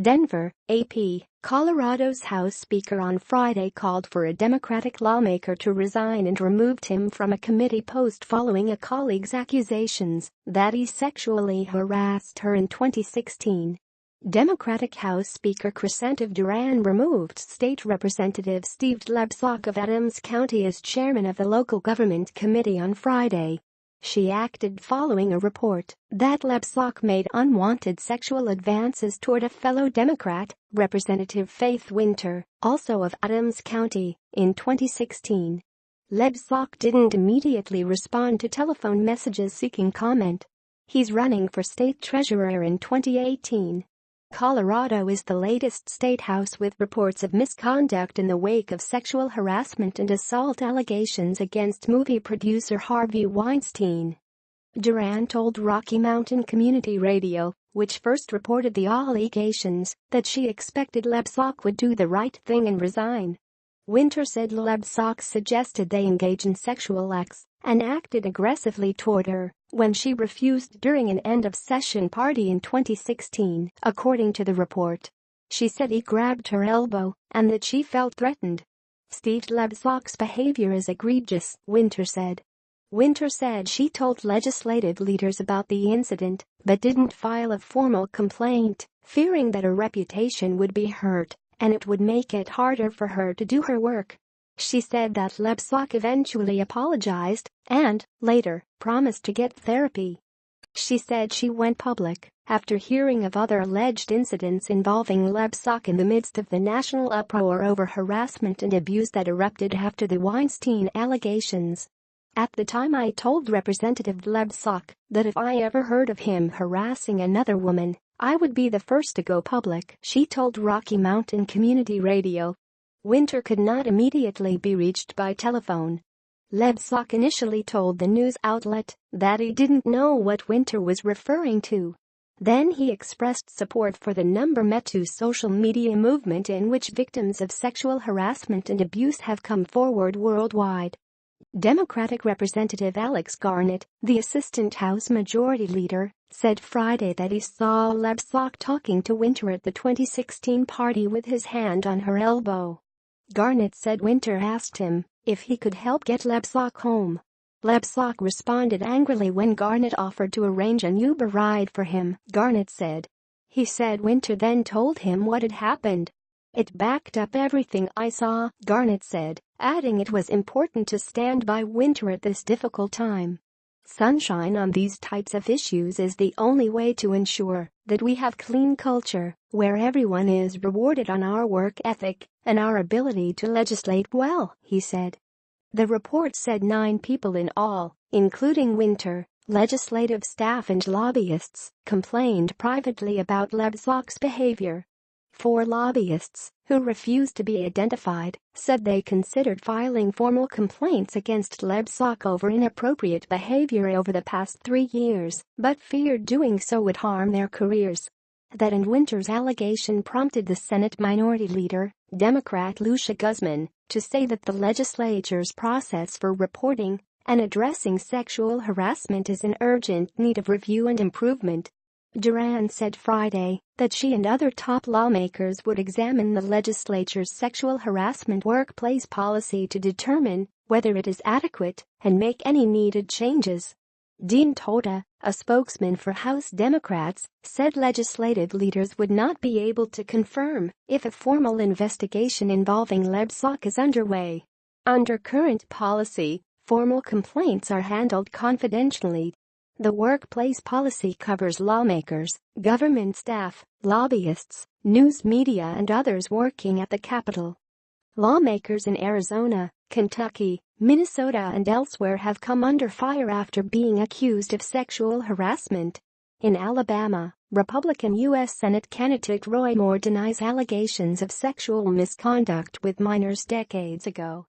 Denver, AP. Colorado's House Speaker on Friday called for a Democratic lawmaker to resign and removed him from a committee post following a colleague's accusations that he sexually harassed her in 2016. Democratic House Speaker Crisanta Duran removed State Representative Steve Lebsock of Adams County as chairman of the local government committee on Friday. She acted following a report that Lebsock made unwanted sexual advances toward a fellow Democrat, Representative Faith Winter, also of Adams County, in 2016. Lebsock didn't immediately respond to telephone messages seeking comment. He's running for state treasurer in 2018. Colorado is the latest statehouse with reports of misconduct in the wake of sexual harassment and assault allegations against movie producer Harvey Weinstein. Duran told Rocky Mountain Community Radio, which first reported the allegations, that she expected Lebsock would do the right thing and resign. Winter said Lebsock suggested they engage in sexual acts and acted aggressively toward her when she refused during an end-of-session party in 2016, according to the report. She said he grabbed her elbow and that she felt threatened. Steve Lebsock's behavior is egregious, Winter said. Winter said she told legislative leaders about the incident but didn't file a formal complaint, fearing that her reputation would be hurt and it would make it harder for her to do her work. She said that Lebsock eventually apologized and, later, promised to get therapy. She said she went public after hearing of other alleged incidents involving Lebsock in the midst of the national uproar over harassment and abuse that erupted after the Weinstein allegations. At the time I told Representative Lebsock that if I ever heard of him harassing another woman, I would be the first to go public, she told Rocky Mountain Community Radio. Winter could not immediately be reached by telephone. Lebsock initially told the news outlet that he didn't know what Winter was referring to. Then he expressed support for the Me Too social media movement in which victims of sexual harassment and abuse have come forward worldwide. Democratic Representative Alex Garnett, the assistant House Majority Leader, said Friday that he saw Lebsock talking to Winter at the 2016 party with his hand on her elbow. Garnett said Winter asked him if he could help get Lebsock home. Lebsock responded angrily when Garnett offered to arrange an Uber ride for him, Garnett said. He said Winter then told him what had happened. It backed up everything I saw, Garnett said, adding it was important to stand by Winter at this difficult time. Sunshine on these types of issues is the only way to ensure that we have clean culture where everyone is rewarded on our work ethic and our ability to legislate well, he said. The report said 9 people in all, including Winter, legislative staff and lobbyists, complained privately about Lebsock's behavior. 4 lobbyists, who refused to be identified, said they considered filing formal complaints against Lebsock over inappropriate behavior over the past 3 years, but feared doing so would harm their careers. That and Winter's allegation prompted the Senate Minority Leader, Democrat Lucia Guzman, to say that the legislature's process for reporting and addressing sexual harassment is in urgent need of review and improvement. Duran said Friday that she and other top lawmakers would examine the legislature's sexual harassment workplace policy to determine whether it is adequate and make any needed changes. Dean Toda, a spokesman for House Democrats, said legislative leaders would not be able to confirm if a formal investigation involving Lebsock is underway. Under current policy, formal complaints are handled confidentially. The workplace policy covers lawmakers, government staff, lobbyists, news media and others working at the Capitol. Lawmakers in Arizona, Kentucky, Minnesota and elsewhere have come under fire after being accused of sexual harassment. In Alabama, Republican U.S. Senate candidate Roy Moore denies allegations of sexual misconduct with minors decades ago.